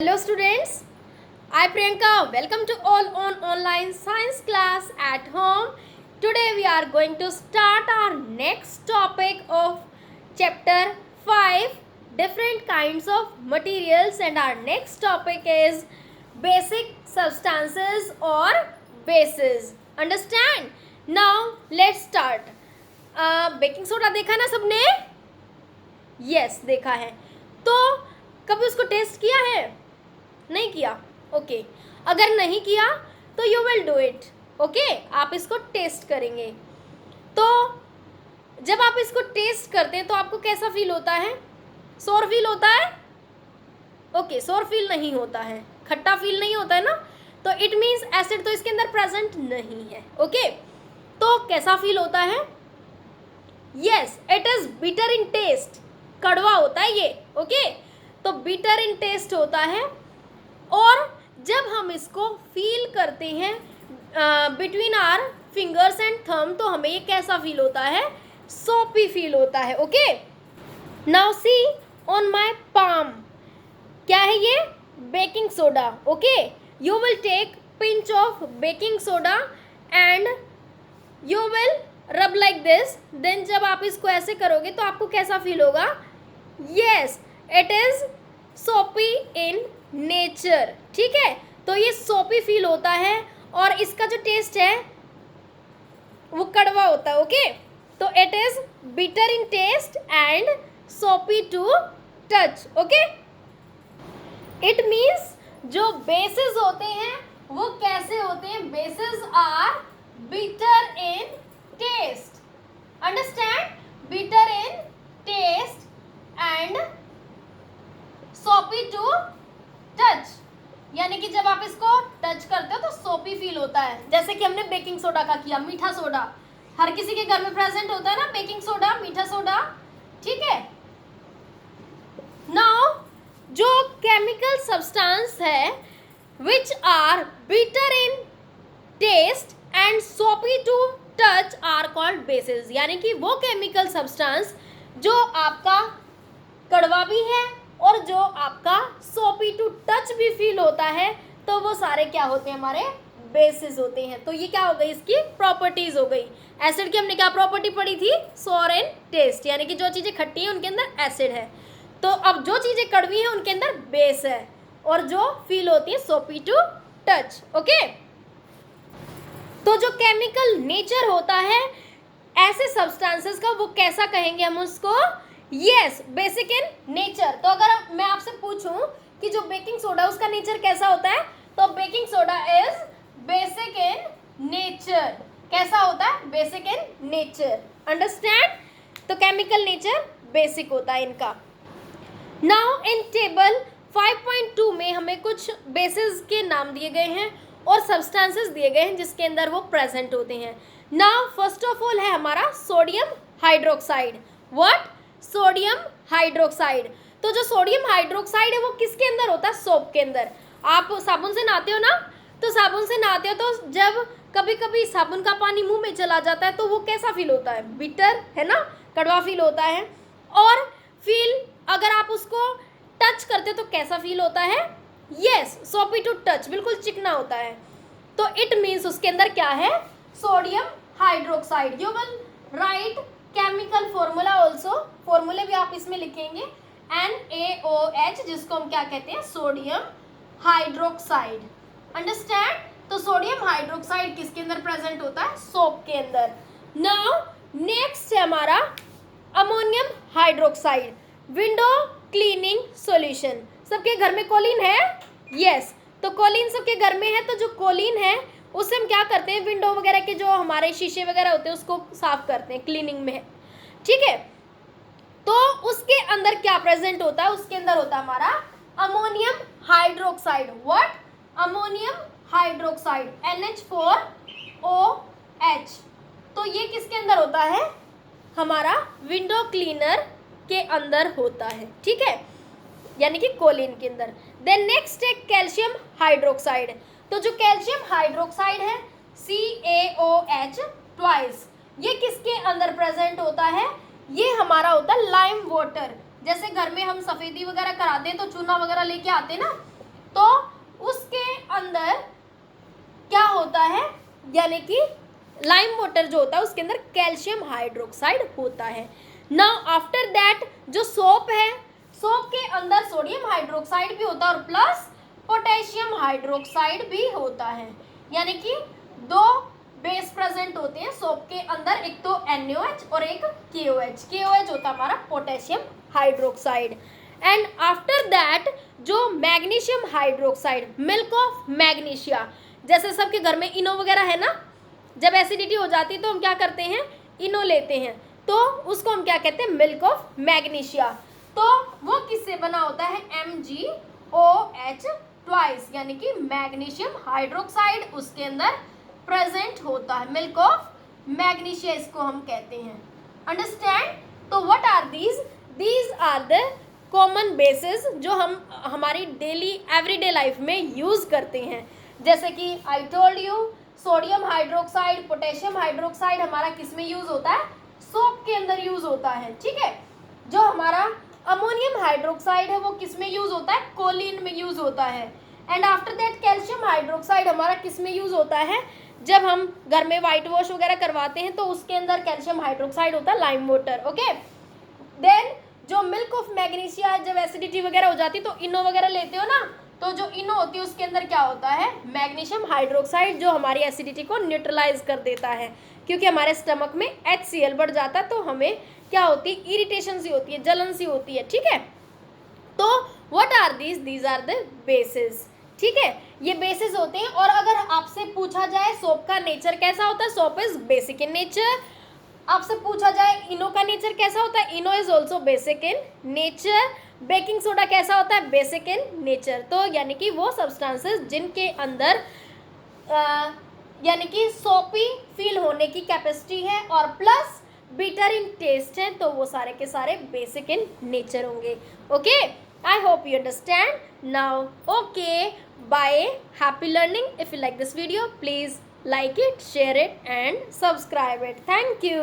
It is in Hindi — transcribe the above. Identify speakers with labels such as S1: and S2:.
S1: Hello students, I Priyanka. Welcome to all on online science class at home. Today we are going to start our next topic of chapter 5, different kinds of materials, and our next topic is basic substances or bases. Understand? Now let's start. Baking soda देखा ना सबने? Yes, देखा है. तो कभी उसको टेस्ट किया है? नहीं किया? ओके. अगर नहीं किया तो you will do it. Okay, आप इसको टेस्ट करेंगे. तो जब आप इसको टेस्ट करते हैं तो आपको कैसा फील होता है? सोर फील होता है? ओके, सोर फील नहीं होता है, खट्टा फील नहीं होता है ना. तो इट मीन्स एसिड तो इसके अंदर प्रेजेंट नहीं है. ओके, तो कैसा फील होता है? Yes, it is bitter in taste. कड़वा होता है ये. ओके, तो बिटर इन टेस्ट होता है. और जब हम इसको फील करते हैं between our fingers and thumb तो हमें ये कैसा फील होता है? सोपी फील होता है. Okay, now see on my palm. क्या है ये? Baking soda. Okay, you will take pinch of baking soda and you will rub like this. Then जब आप इसको ऐसे करोगे तो आपको कैसा फील होगा? यस, इट इज सोपी इन नेचर. ठीक है, तो ये सोपी फील होता है और इसका जो टेस्ट है वो कड़वा होता है. ओके, तो it is bitter in taste and soapy to touch. Okay, it means जो बेसिस होते हैं वो कैसे होते हैं? Bases are bitter in taste. Understand? Bitter in taste and soapy to touch. यानी कि जब आप इसको टच करते हो तो सोपी फील होता है. जैसे कि हमने बेकिंग सोडा का किया. मीठा सोडा हर किसी के घर में प्रेजेंट होता है ना, बेकिंग सोडा, मीठा सोडा. ठीक है. नाउ जो केमिकल सब्सटेंस है which are bitter in taste and soapy to touch are called bases. यानी कि वो केमिकल सब्सटेंस जो आपका कड़वा भी है और जो आपका सोपी टू टच भी फील होता है, तो वो सारे क्या होते हैं? हमारे बेसिस होते हैं. तो ये क्या हो गई? इसकी प्रॉपर्टीज हो गई. एसिड की हमने क्या प्रॉपर्टी पढ़ी थी? सोर एंड टेस्ट. यानी कि जो चीज़ें खट्टी हैं उनके अंदर एसिड है. तो अब जो चीज़ें कड़वी हैं उनके अंदर बेस है और जो फील होती है सोपी टू टच. ओके, तो जो केमिकल नेचर होता है ऐसे सब्सटेंसेस का वो कैसा कहेंगे हम उसको? Yes, basic in nature. तो अगर मैं आपसे पूछूं कि जो बेकिंग सोडा उसका नेचर कैसा होता है, तो baking soda is basic in nature. कैसा होता है? Basic in nature. अंडरस्टैंड? तो केमिकल नेचर बेसिक होता है इनका. नाउ इन टेबल 5.2 में हमें कुछ बेसिस के नाम दिए गए हैं और सब्सटेंसेस दिए गए हैं जिसके अंदर वो प्रेजेंट होते हैं. नाउ फर्स्ट ऑफ ऑल है हमारा sodium hydroxide. What? Sodium hydroxide. तो जो सोडियम हाइड्रोक्साइड है वो किसके अंदर होता है? सोप के अंदर. आप साबुन से नहाते हो ना, तो साबुन से नहाते हो तो जब कभी कभी साबुन का पानी मुंह में चला जाता है तो वो कैसा फील होता है? बिटर, है ना, कड़वा फील होता है. और फील अगर आप उसको टच करते हो तो कैसा फील होता है? यस, सोपी टू टच, बिल्कुल चिकना होता है. तो इट मीन्स उसके अंदर क्या है? Sodium hydroxide. You will write chemical formula also. फॉर्मूले भी आप इसमें लिखेंगे NaOH, जिसको हम क्या कहते हैं? Sodium hydroxide. अंडरस्टैंड? तो सोडियम हाइड्रोक्साइड किसके अंदर प्रेजेंट होता है? सोप के अंदर. नाउ नेक्स्ट है हमारा ammonium hydroxide. Window cleaning solution. सबके घर में कोलिन है? यस, तो कोलिन सबके घर में है. तो जो कोलिन है उससे हम क्या करते हैं? विंडो वगैरह के जो हमारे शीशे वगैरह होते हैं उसको साफ करते हैं, क्लीनिंग में है. ठीक है, तो उसके अंदर क्या प्रेजेंट होता है? उसके अंदर होता है हमारा ammonium hydroxide. What? Ammonium hydroxide, NH4OH. तो ये किसके अंदर होता है? हमारा विंडो क्लीनर के अंदर होता है. ठीक है, यानी कि कोलिन के अंदर. देन नेक्स्ट है कैल्शियम हाइड्रोक्साइड. तो जो कैल्शियम हाइड्रोक्साइड है CaOH ट्वाइस, ये किसके अंदर प्रेजेंट होता है? ये हमारा होता है लाइम वाटर. जैसे घर में हम सफेदी वगैरह कराते हैं तो चूना वगैरह लेके आते हैं ना, तो उसके अंदर क्या होता है, यानी कि लाइम वाटर जो होता है उसके अंदर कैल्शियम हाइड्रोक्साइड होता है। नाउ आफ्टर दैट जो सोप है, सोप के अंदर सोडियम हाइड्रोक्साइड भी होता है और प्लस पोटेशियम हाइड्रोक्साइड भी होता है, यानी कि दो बेस प्रेजेंट होते हैं सोप के अंदर, एक तो NaOH और एक KOH। KOH होता है हमारा potassium hydroxide. And after that जो magnesium hydroxide, milk of magnesia, जैसे सबके घर में इनो वगैरह है ना, जब एसिडिटी हो जाती है तो हम क्या करते हैं, इनो लेते हैं, तो उसको हम क्या कहते हैं, मिल्क ऑफ मैग्नीशिया। तो वो किससे बना होता है, MgOH ट्वाइस, यानी कि मैग्नीशियम हाइड्रोक्साइड उसके अंदर प्रेजेंट होता है, मिल्क ऑफ मैग्नीशिया इसको हम कहते हैं। अंडरस्टैंड? तो what are these are the common basis जो हम हमारी डेली एवरीडे लाइफ में यूज करते हैं। जैसे कि I told you, sodium hydroxide, potassium hydroxide हमारा किस में यूज होता है, सोप के अंदर यूज होता है, ठीक है। जो हमारा अमोनियम हाइड्रोक्साइड है वो किस में यूज होता है, कोलिन में यूज होता है। And after that calcium hydroxide हमारा किस में यूज होता है, जब हम घर में वाइट वॉश वगैरह करवाते हैं तो उसके अंदर कैल्शियम हाइड्रोक्साइड होता है, लाइम वाटर, ओके। देन जो मिल्क ऑफ मैग्नीशिया, जब एसिडिटी वगैरह हो जाती है तो इनो वगैरह लेते हो ना, तो जो इनो होती है उसके अंदर क्या होता है, मैग्नीशियम हाइड्रोक्साइड, जो हमारी एसिडिटी को न्यूट्रलाइज कर देता है, क्योंकि हमारे स्टमक में HCl बढ़ जाता है तो हमें क्या होती है, इरिटेशन सी होती है, जलन सी होती है, ठीक है। तो what are these are the basis, ठीक है, ये बेसिस होते हैं। और अगर आपसे पूछा जाए सोप का नेचर कैसा होता है, soap is basic in nature. आपसे पूछा जाए इनो का नेचर कैसा होता है, Eno is also basic in nature. Baking soda कैसा होता है, बेसिक इन नेचर। तो यानी कि वो सब्सटेंसेस जिनके अंदर यानी कि सोपी फील होने की कैपेसिटी है और प्लस बिटर इन टेस्ट है, तो वो सारे के सारे बेसिक इन नेचर होंगे, okay. I hope you understand now, okay, bye, happy learning. If you like this video please like it, share it and subscribe it. Thank you.